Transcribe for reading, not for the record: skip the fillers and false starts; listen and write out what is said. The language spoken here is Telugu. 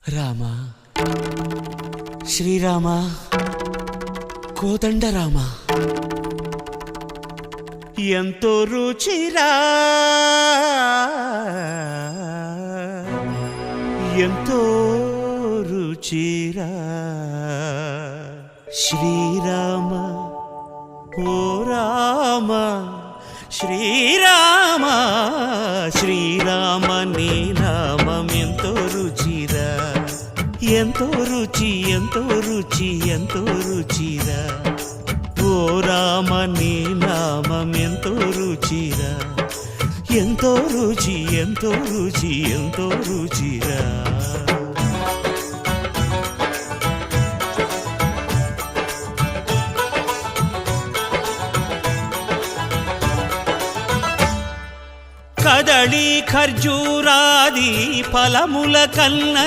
రామ శ్రీరామ కోదండ రామ ఎంతో రుచిరా ఎంతో రుచిరా శ్రీరామ ఓ రామ శ్రీరామ శ్రీరామ నీ నామం ఎంతో రుచిరా ఎంతో రుచి ఎంతో రుచి ఎంతో రుచిరా ఓ రామ నీ నామం ఎంతో రుచిరా ఎంతో రుచి ఎంతో రుచి ఎంతో రుచిరా కదళి ఖర్జూరాది ఫలముల కన్నను